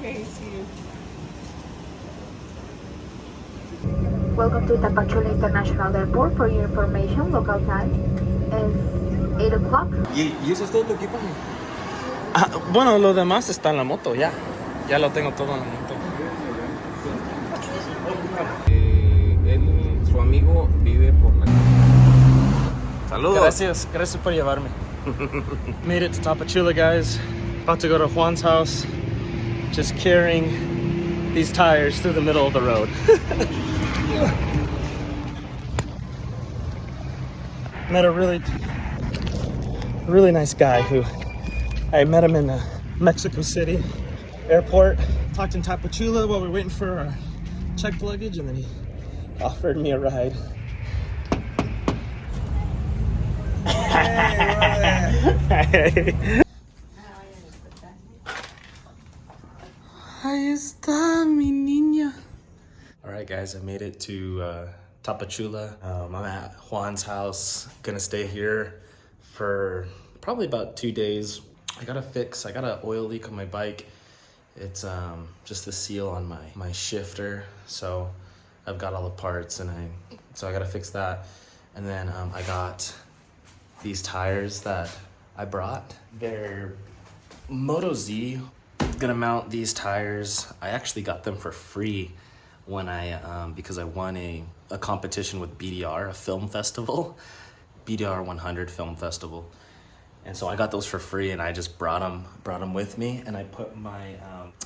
Okay, see you. Welcome to Tapachula International Airport. For your information, local time is 8 o'clock. ¿Y eso es todo tu equipaje? Bueno, lo demás está en la moto, ya. Ya lo tengo todo en la moto. Su amigo vive por la... Saludos. Gracias por llevarme. Made it to Tapachula, guys. About to go to Juan's house. Just carrying these tires through the middle of the road. Met a really nice guy who I met him in Mexico City airport. Talked in Tapachula while we were waiting for our checked luggage, and then he offered me a ride. Hey. Ahí está mi niña. All right, guys, I made it to Tapachula. I'm at Juan's house. Gonna stay here for probably about 2 days. I got an oil leak on my bike. It's just the seal on my shifter. So I've got all the parts, and I gotta fix that. And then I got these tires that I brought. They're Moto Z. Gonna mount these tires. I actually got them for free when because I won a competition with BDR, a film festival, BDR 100 film festival. And so I got those for free, and I just brought them with me. And I put my,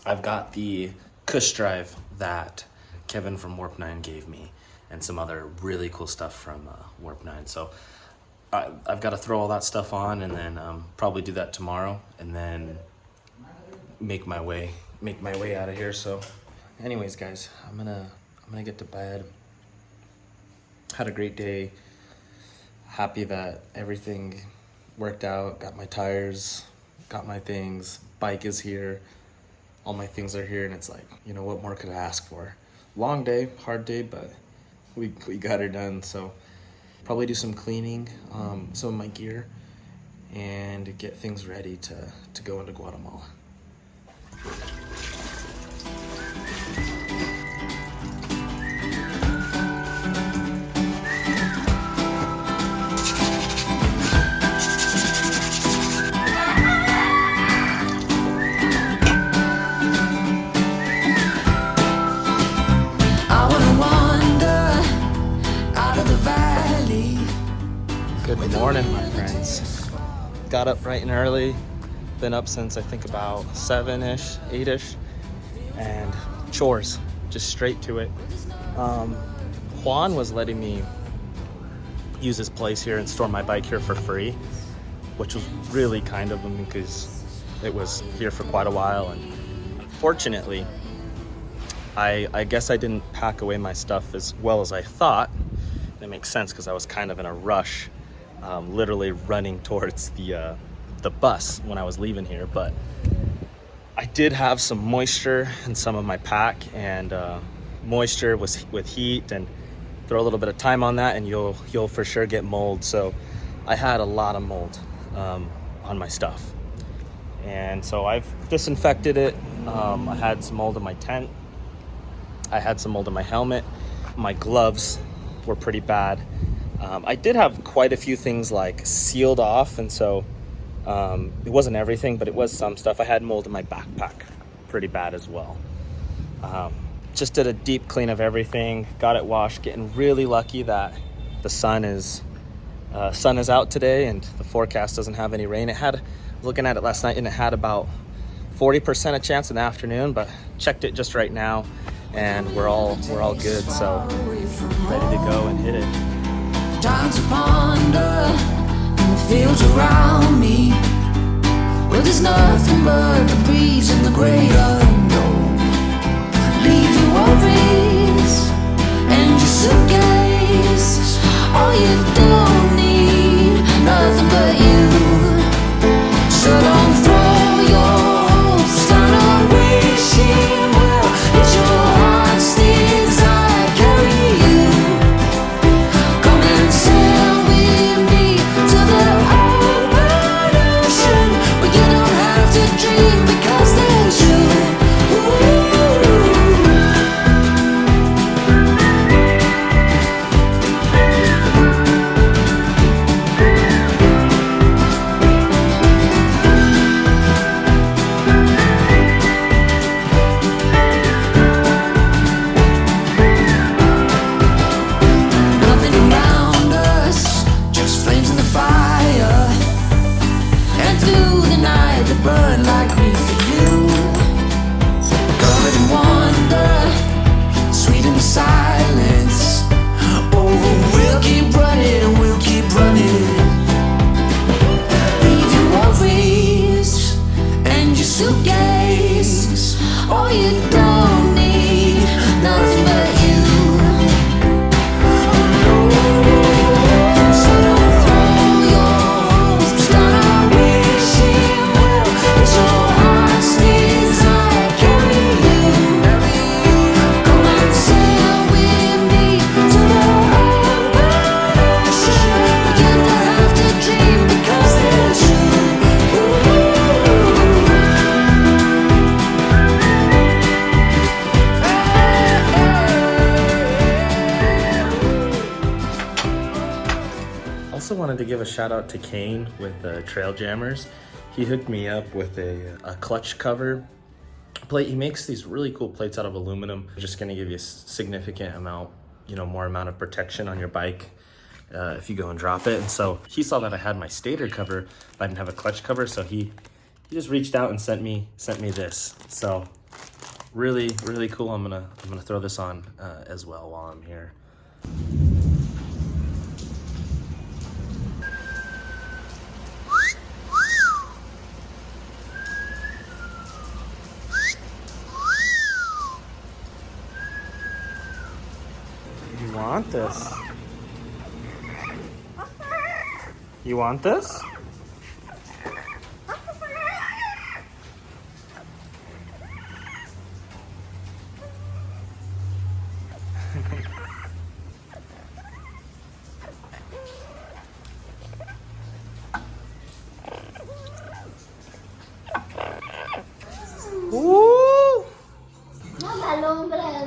I've got the Cush drive that Kevin from Warp 9 gave me, and some other really cool stuff from Warp 9. So I've got to throw all that stuff on, and then probably do that tomorrow, and then make my way out of here. So anyways, guys, I'm gonna get to bed. Had a great day. Happy that everything worked out. Got my tires, got my things, bike is here, all my things are here, and it's like, you know, what more could I ask for? Long day, hard day, but we got it done. So probably do some cleaning, some of my gear, and get things ready to go into Guatemala. Good morning, my friends. Got up bright and early. Been up since I think about 7-ish, 8-ish, and chores, just straight to it. Juan was letting me use his place here and store my bike here for free, which was really kind of him because it was here for quite a while. And fortunately, I guess I didn't pack away my stuff as well as I thought. That makes sense because I was kind of in a rush, literally running towards the bus when I was leaving here. But I did have some moisture in some of my pack, and moisture was with heat, and throw a little bit of time on that and you'll for sure get mold. So I had a lot of mold on my stuff, and so I've disinfected it. I had some mold in my tent. I had some mold in my helmet. My gloves were pretty bad. I did have quite a few things like sealed off, and so it wasn't everything, but it was some stuff. I had mold in my backpack pretty bad as well. Just did a deep clean of everything, got it washed, getting really lucky that the sun is out today and the forecast doesn't have any rain. It had, looking at it last night, and it had about 40% a chance in the afternoon, but checked it just right now and we're all good, so ready to go and hit it. Time to ponder in the fields around me, where there's nothing but the breeze and the great unknown. Leave your worries and your suitcase. All you don't need, nothing but you. So don't throw your hopes down on wishing well. It's your heart's desire carry you. Come and sail with me to the open ocean, where you don't have to dream because there's you. Ooh. Also wanted to give a shout out to Kane with Trail Jammers. He hooked me up with a clutch cover plate. He makes these really cool plates out of aluminum. Just gonna give you a significant amount, more amount of protection on your bike if you go and drop it. And so he saw that I had my stator cover, but I didn't have a clutch cover, so he just reached out and sent me this. So really, really cool. I'm gonna throw this on as well while I'm here. You want this? You want this?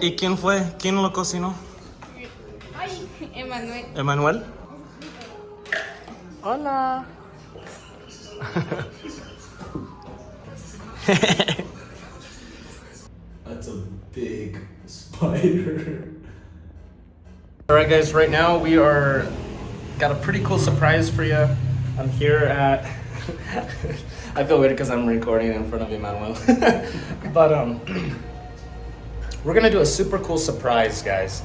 ¿Y quién fue? ¿Quién lo cocinó? Ay, Emanuel. ¿Emanuel? Hola. That's a big spider. All right, guys, right now we got a pretty cool surprise for you. I'm here at, I feel weird because I'm recording in front of Emmanuel. But we're gonna do a super cool surprise, guys.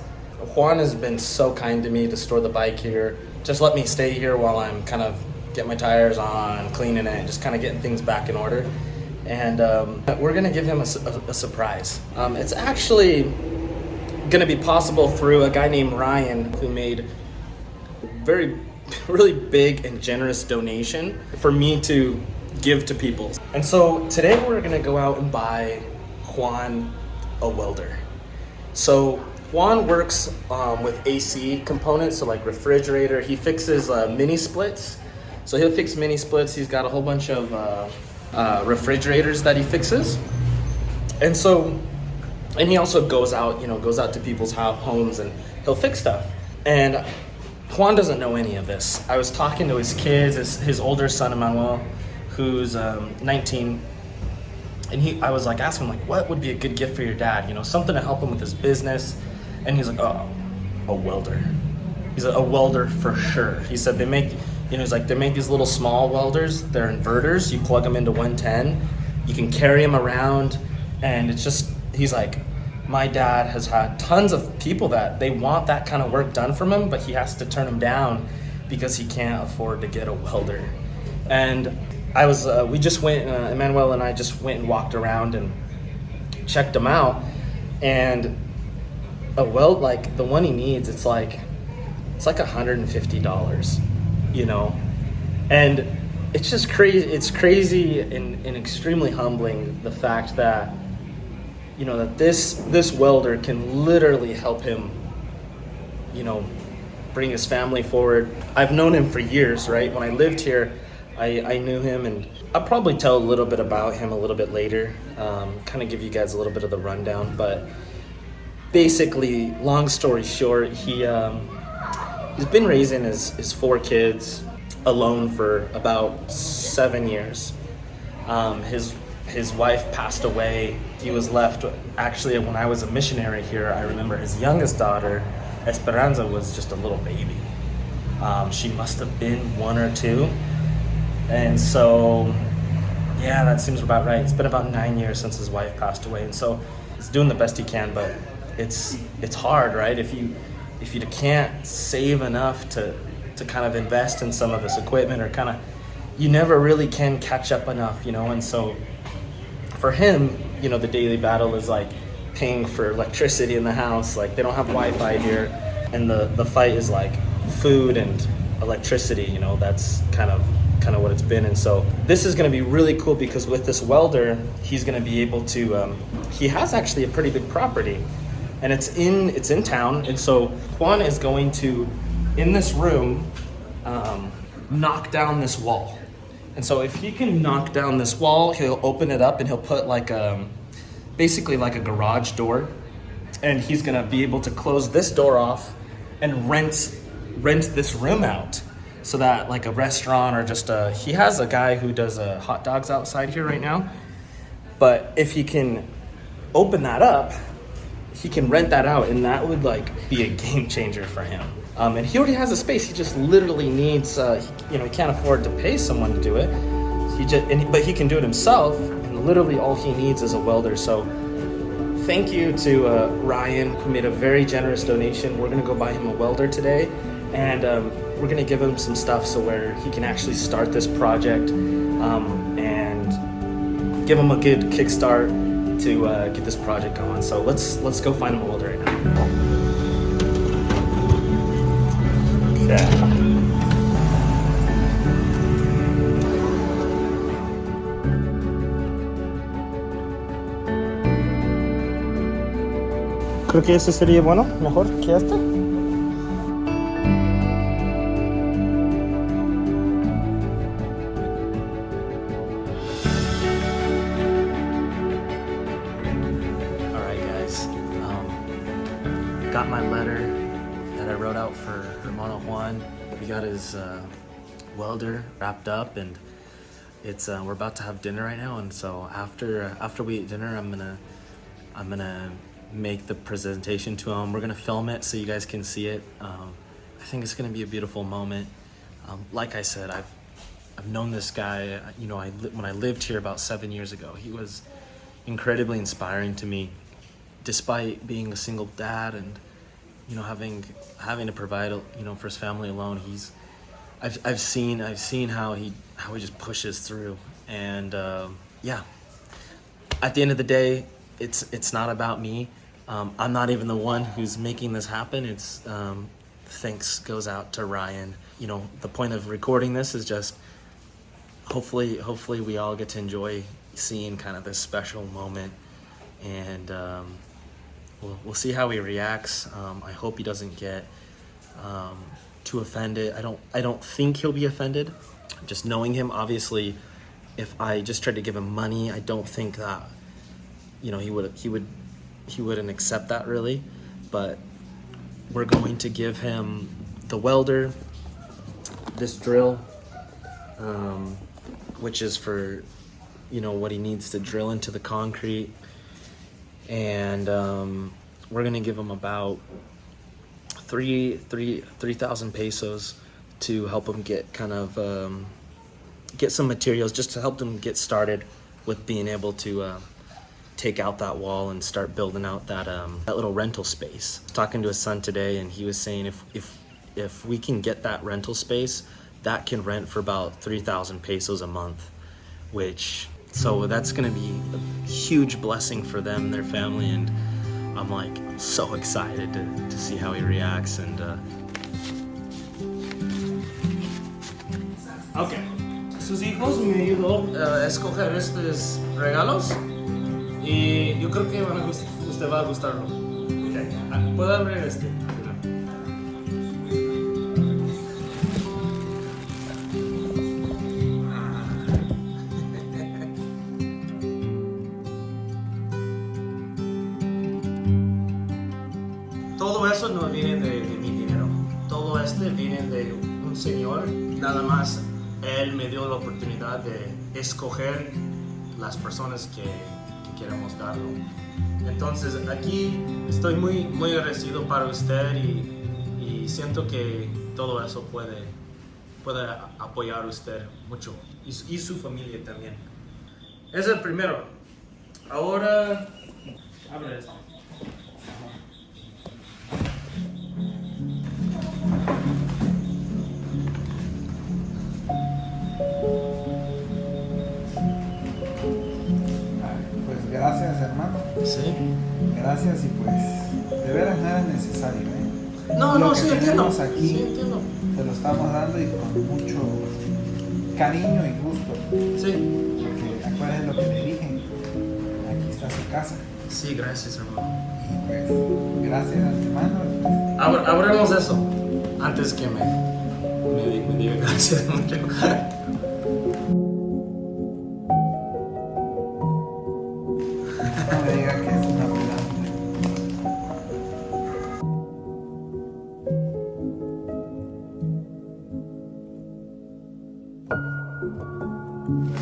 Juan has been so kind to me to store the bike here. Just let me stay here while I'm kind of getting my tires on, cleaning it, just kind of getting things back in order. And we're gonna give him a surprise. It's actually gonna be possible through a guy named Ryan who made really big and generous donation for me to give to people. And so today we're gonna go out and buy Juan a welder. So Juan works with AC components, so like refrigerator. He fixes mini splits. So he'll fix mini splits. He's got a whole bunch of refrigerators that he fixes. And he also goes out to people's homes and he'll fix stuff. And Juan doesn't know any of this. I was talking to his kids, his older son, Emmanuel, who's 19. And I was like asking him, like, what would be a good gift for your dad? Something to help him with his business. And he's like, oh, a welder. He's like, a welder for sure. He said they make these little small welders. They're inverters. You plug them into 110. You can carry them around. And it's just, he's like, my dad has had tons of people that they want that kind of work done from him, but he has to turn them down because he can't afford to get a welder. And we just went, Emmanuel and I just went and walked around and checked them out. And a weld, like the one he needs, it's like $150, and it's just crazy. It's crazy and extremely humbling, the fact that, that this welder can literally help him, bring his family forward. I've known him for years, right? When I lived here, I knew him, and I'll probably tell a little bit about him a little bit later, kind of give you guys a little bit of the rundown. But basically, long story short, he's been raising his 4 kids alone for about 7 years. His wife passed away. He was left, actually, when I was a missionary here, I remember his youngest daughter, Esperanza, was just a little baby. She must have been 1 or 2. And so, yeah, that seems about right. It's been about 9 years since his wife passed away. And so he's doing the best he can, but it's hard, right? If you can't save enough to kind of invest in some of this equipment, or kind of, you never really can catch up enough, and so for him, the daily battle is like paying for electricity in the house. Like, they don't have Wi-Fi here, and the fight is like food and electricity. That's kind of what it's been. And so this is going to be really cool, because with this welder, he's going to be able to he has actually a pretty big property, and it's in town. And so Juan is going to, in this room, knock down this wall. And so if he can knock down this wall, he'll open it up and he'll put basically like a garage door, and he's gonna be able to close this door off and rent this room out. so that like a restaurant or just he has a guy who does hot dogs outside here right now. But if he can open that up, he can rent that out, and that would like be a game changer for him. And he already has a space. He just literally needs, he can't afford to pay someone to do it. But he can do it himself, and literally all he needs is a welder. So thank you to Ryan, who made a very generous donation. We're gonna go buy him a welder today, and we're gonna give him some stuff so where he can actually start this project and give him a good kickstart to get this project going. So let's go find him a welder right now. Yeah. Creo que ese sería bueno, mejor que este. Alright guys, got my letter that I wrote out for Hermano Juan. We got his welder wrapped up, and it's we're about to have dinner right now, and so after we eat dinner, I'm gonna make the presentation to him. We're gonna film it so you guys can see it. I think it's gonna be a beautiful moment. Like I said, I've known this guy. When I lived here about 7 years ago, he was incredibly inspiring to me, despite being a single dad and having to provide for his family alone. I've seen how he just pushes through, and yeah. At the end of the day, it's not about me. I'm not even the one who's making this happen. It's thanks goes out to Ryan. The point of recording this is just hopefully we all get to enjoy seeing kind of this special moment, and we'll see how he reacts. I hope he doesn't get too offended. I don't think he'll be offended. Just knowing him, obviously, if I just tried to give him money, I don't think that he wouldn't accept that really. But we're going to give him the welder, this drill, which is for what he needs to drill into the concrete, and we're gonna give him about 3,000 pesos to help him get get some materials, just to help him get started with being able to take out that wall and start building out that little rental space. Talking to his son today, and he was saying if we can get that rental space, that can rent for about 3,000 pesos a month, so that's gonna be a huge blessing for them and their family, and I'm so excited to see how he reacts. And okay, sus hijos me ayudó a escoger estos regalos, y yo creo que usted va a gustarlo. Okay. Puedo abrir este. Todo eso no viene de mi dinero. Todo viene de un señor. Nada más, él me dio la oportunidad de escoger las personas que queremos darlo. Entonces aquí estoy muy agradecido para usted, y siento que todo eso puede apoyar a usted mucho, y su familia también. Es el primero. Ahora abre esto. Gracias, hermano. Sí. Gracias, y pues de veras no era necesario, ¿eh? No, sí entiendo. Aquí, sí, entiendo. te lo estamos dando, y con mucho cariño y gusto. Sí. Porque acuérdense lo que le dije. Aquí está su casa. Sí, gracias, hermano. Y pues, gracias, hermano. Abramos eso antes que me diga gracias mucho. No me diga que es una planta.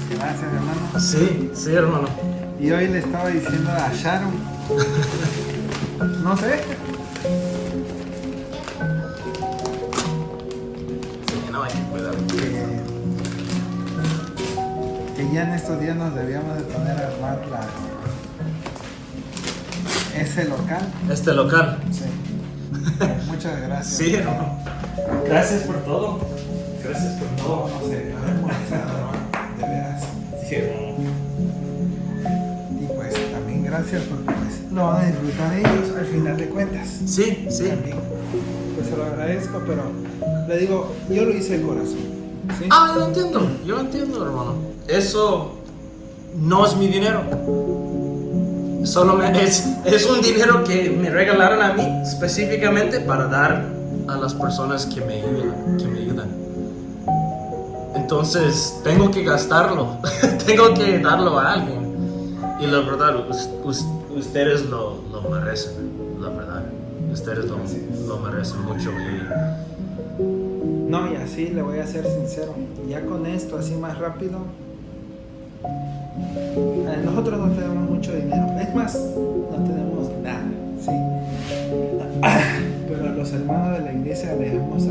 Gracias, hermano. Sí, sí, hermano. Y hoy le estaba diciendo a Sharon. No sé. Sí, no, hay que cuidar. Que ya en estos días nos debíamos de poner a armar ese local. Este local. Sí. Muchas gracias. Sí, hermano. Gracias por todo. Gracias por todo. No sé, haber molestado, hermano. De veras. Sí, hermano. Y pues también gracias porque pues, lo van a disfrutar ellos al final de cuentas. Sí, sí. También, pues se lo agradezco, pero le digo, yo lo hice de corazón. ¿Sí? Ah, yo entiendo, hermano. Eso no es mi dinero. Solo es un dinero que me regalaron a mí específicamente para dar a las personas que me ayudan. Entonces tengo que gastarlo, tengo que darlo a alguien. Y la verdad, ustedes lo merecen, la verdad. Ustedes lo merecen mucho. No, y así le voy a ser sincero. Ya con esto, así más rápido, nosotros no tenemos mucho dinero. Es más, no tenemos nada, ¿sí? Pero a los hermanos de la iglesia les hemos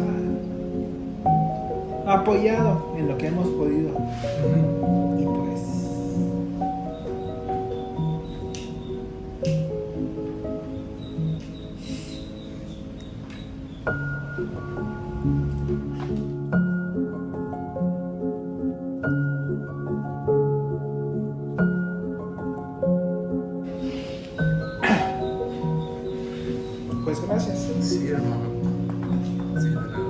apoyado en lo que hemos podido. Y pues... Pues gracias. Sí, hermano. Sí, de nada.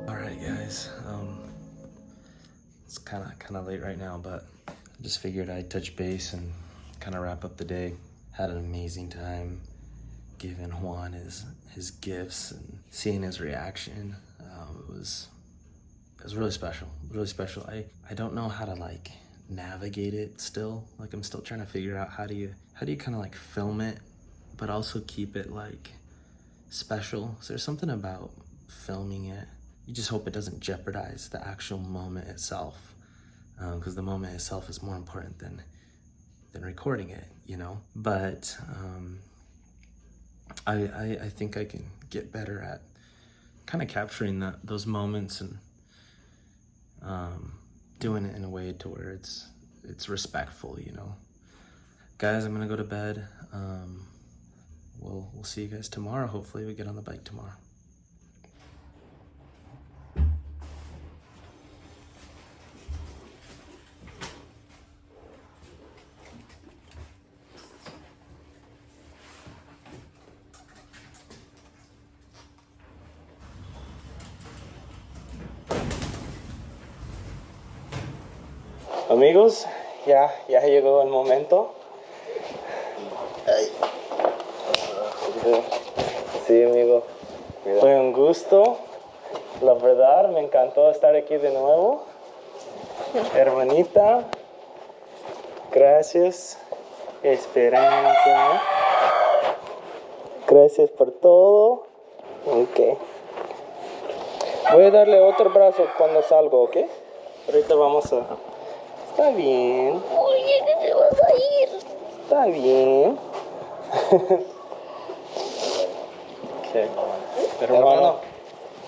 All right, guys. It's kind of late right now, but I just figured I'd touch base and kind of wrap up the day. Had an amazing time giving Juan his gifts and seeing his reaction. It was really special, really special. I don't know how to like navigate it still. Like I'm still trying to figure out how do you kind of like film it, but also keep it like special. So there's something about filming it. You just hope it doesn't jeopardize the actual moment itself, because the moment itself is more important than recording it, you know. But I think I can get better at kind of capturing those moments and doing it in a way to where it's respectful, you know. Guys, I'm gonna go to bed. We'll see you guys tomorrow. Hopefully we get on the bike tomorrow. Amigos, ya llegó el momento. Ay. Sí, amigo. Fue un gusto. La verdad, me encantó estar aquí de nuevo. Hermanita, gracias. Esperanza. Gracias por todo. Ok. Voy a darle otro brazo cuando salgo, ¿ok? Ahorita vamos a... Está bien. Oye, que te vas a ir. Está bien. Okay. Hermano,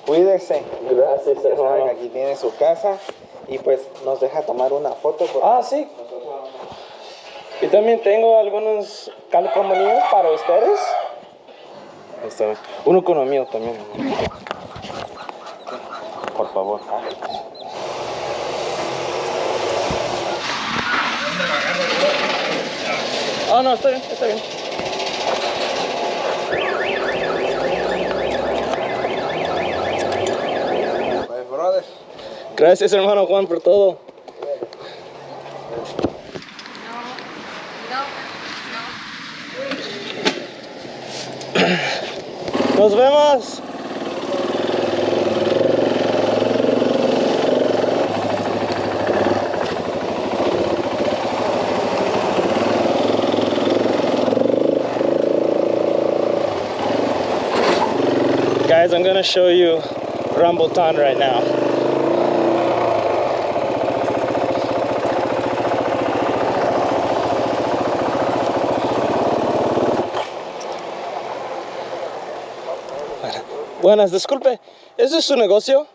cuídese. Gracias, hermano. Aquí tiene su casa y pues nos deja tomar una foto. Ah, sí. Y también tengo algunos calcomanías para ustedes. Uno con el mío también. Por favor. Ah, no, está bien, está bien. Pues, brother. Gracias, hermano Juan, por todo. Nos vemos. Guys, I'm gonna show you rambutan right now. Buenas, disculpe, ¿ese es su negocio?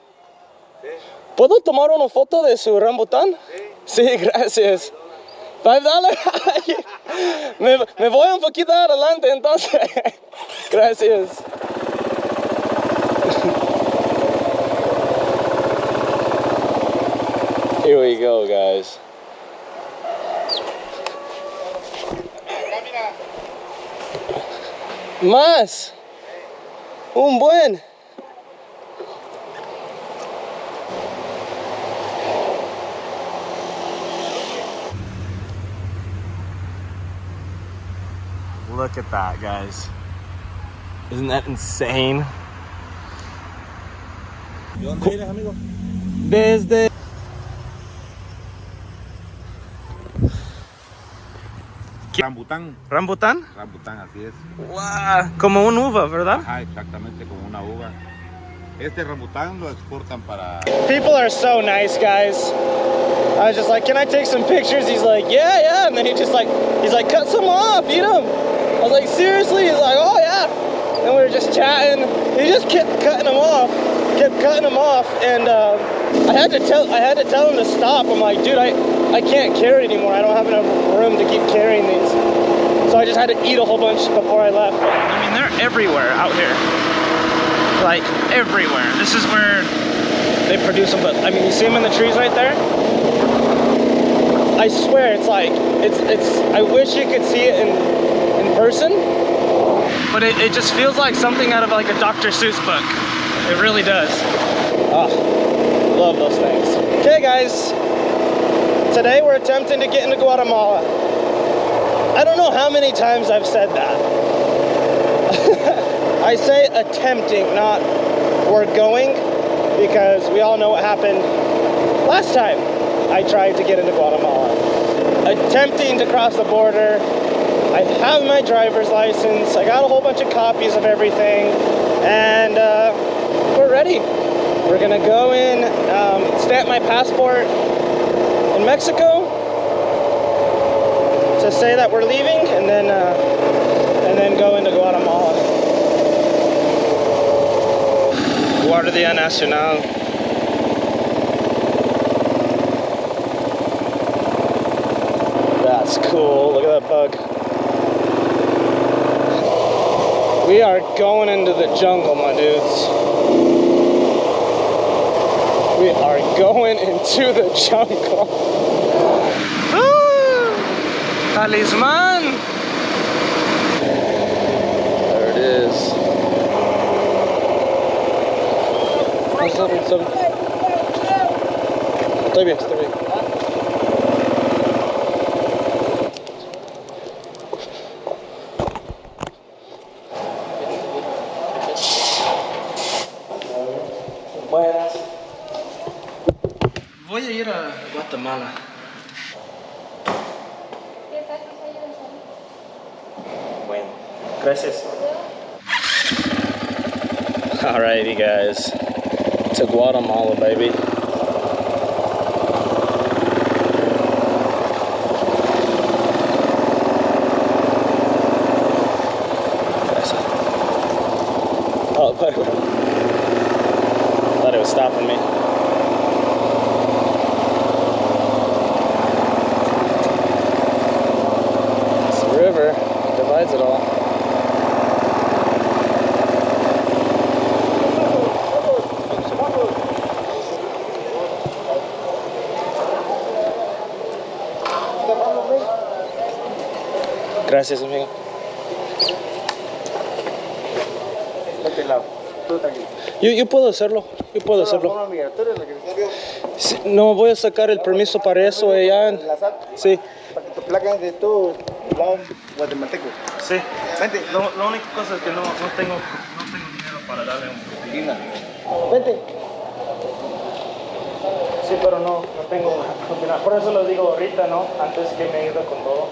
Sí. ¿Puedo tomar una foto de su rambutan? Sí. Sí, gracias. $5? me voy un poquito adelante entonces. Gracias. Here we go, guys. Más. Un buen. Look at that, guys. Isn't that insane? ¿De dónde eres, amigo? Desde... Rambután. ¿Rambutan? Rambután, así es. Wow, como un uva, ¿verdad? Ajá, exactamente como una uva. Este rambután lo exportan para... People are so nice, guys. I was just like, can I take some pictures? He's like, yeah. And then he's like, cut some off, eat them. I was like, seriously? He's like, oh yeah. And we were just chatting. He just kept cutting them off. And I had to tell him to stop. I'm like, dude, I can't carry anymore. I don't have enough room to keep carrying these. So I just had to eat a whole bunch before I left. But, I mean, they're everywhere out here. Like, everywhere. This is where they produce them. But, I mean, you see them in the trees right there? I swear, it's like, I wish you could see it in person. But it just feels like something out of like a Dr. Seuss book. It really does. Oh, love those things. Okay, guys. Today we're attempting to get into Guatemala. I don't know how many times I've said that. I say attempting, not we're going, because we all know what happened last time I tried to get into Guatemala. Attempting to cross the border. I have my driver's license. I got a whole bunch of copies of everything, and we're ready. We're gonna go in, stamp my passport in Mexico to say that we're leaving, and then go into Guatemala. Guardia Nacional. That's cool. Look at that bug. We are going into the jungle, my dudes. We are going into the jungle. Ah, talisman. There it is. Estoy bien. Buenas. Voy a ir a Guatemala. Bueno, gracias. Alrighty, guys. To Guatemala, baby. Oh, thought it was stopping me. It's the river, divides it all. Gracias, amigo. Yo puedo hacerlo. Sí, no, voy a sacar el permiso para eso allá. Sí. Para que tu placa es de tu lado guatemalteco. Sí. Vente. La única cosa es que no tengo dinero para darle un propina. Vente. Sí, pero no tengo propina. Por eso lo digo ahorita, ¿no? Antes que me iba con todo.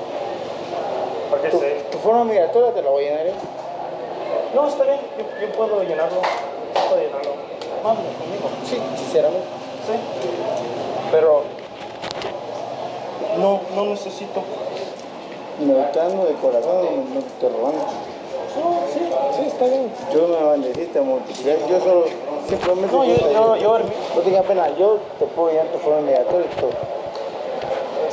Porque Tu forma migratoria te la voy a llenar, ¿eh? No, está bien. Yo puedo llenarlo. necesito dinero. Mándame conmigo. Sí, sinceramente. Sí. Pero no necesito. Mercando de corazón, no te estoy robando. No, sí, está bien. Yo me bendeciste a multiplicar. Yo solo simplemente. No, yo no tengas pena, yo te puedo llevar tu forma migratoria y todo.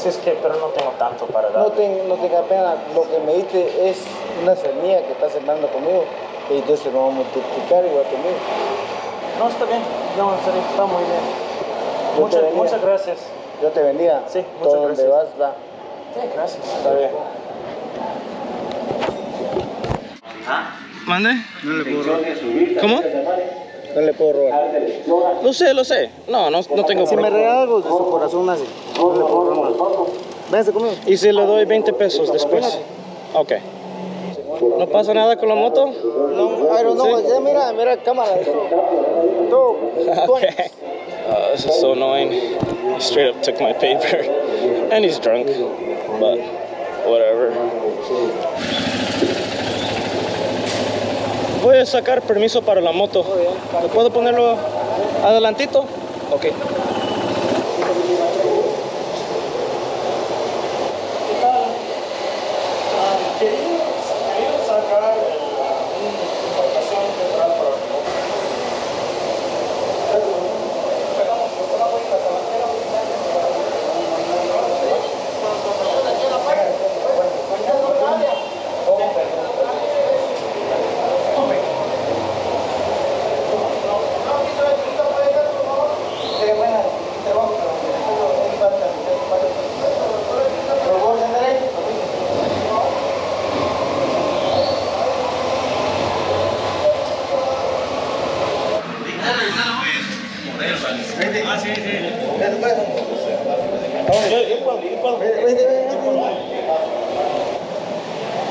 sí, es que, pero no tengo tanto para dar. No tengas pena, lo que me diste es una semilla que estás sembrando conmigo y entonces lo vamos a multiplicar igual conmigo. No, está bien. No, en serio, está muy bien. Yo te bendiga. Muchas gracias. Yo te bendiga. Sí, muchas todo gracias. donde vas, va. Sí, gracias. Está bien. ¿Mande? No le puedo robar. ¿Cómo? No le puedo robar. Lo sé. No tengo Si me regala algo de su corazón nace. No le puedo robar. Véngase conmigo. ¿Y si le doy 20 pesos después? Ok. ¿No pasa nada con la moto? No, I don't know. ¿Sí? Ya mira cámara. Todo. Okay. This is so annoying. He straight up took my paper. And he's drunk. But whatever. Voy a sacar permiso para la moto. ¿Me puedo ponerlo adelantito? Ok. Quería sacar una importación central para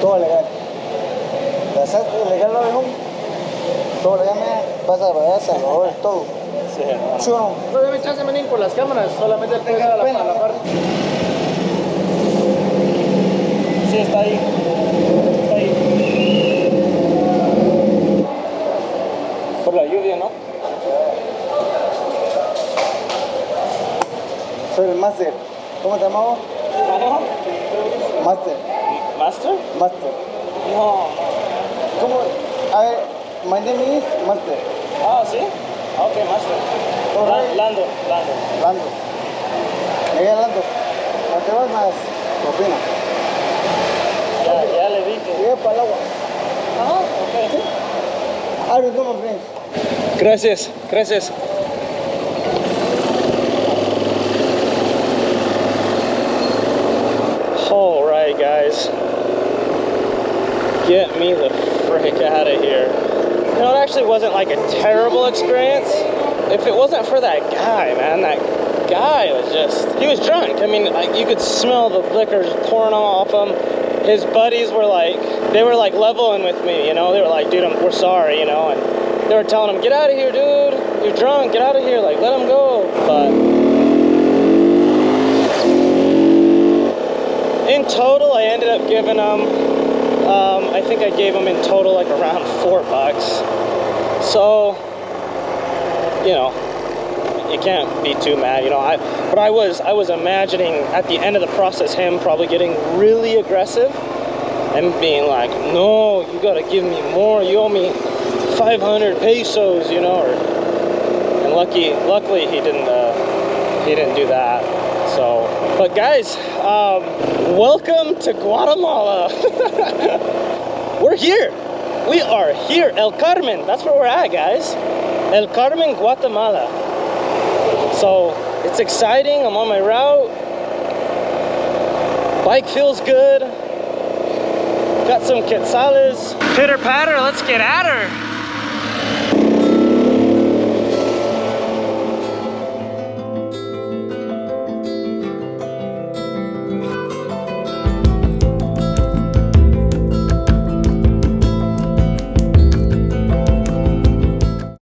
Todo legal. ¿Pasaste legal la mejor? Todo legal, pasa a pagar Salvador, todo. Sí, hermano. ¿Sí o no? No debe chance venir por las cámaras, solamente pega la parte. Sí, está ahí. Está ahí. Por la lluvia, ¿no? Soy el máster. ¿Cómo te llamamos? Máster. ¿Master? Máster. No. ¿Cómo? A ver, my name is Máster. Ah, ¿sí? Ok, Master. Alright. Landon. Landon. Miguel Landon. No te vas más. Opina. Ya le dije. Llegué para el agua. Ah, ok. I will do my friends. Gracias. All right, guys. Get me the frick out of here. You know, it actually wasn't like a terrible experience. If it wasn't for that guy, man, that guy was he was drunk. I mean, like, you could smell the liquor just pouring off him. His buddies were they were leveling with me, you know? They were like, dude, we're sorry, you know? And they were telling him, get out of here, dude. You're drunk, get out of here. Like, let him go. But in total, I ended up giving him, I think I gave him in total around $4. So, you know, you can't be too mad, you know. But I was imagining at the end of the process him probably getting really aggressive and being like, no, you gotta give me more. You owe me 500 pesos, you know. And luckily he didn't do that. So, but guys, welcome to Guatemala. We're here. We are here, El Carmen. That's where we're at, guys. El Carmen, Guatemala. So it's exciting. I'm on my route. Bike feels good. Got some quetzales. Pitter patter. Let's get at her.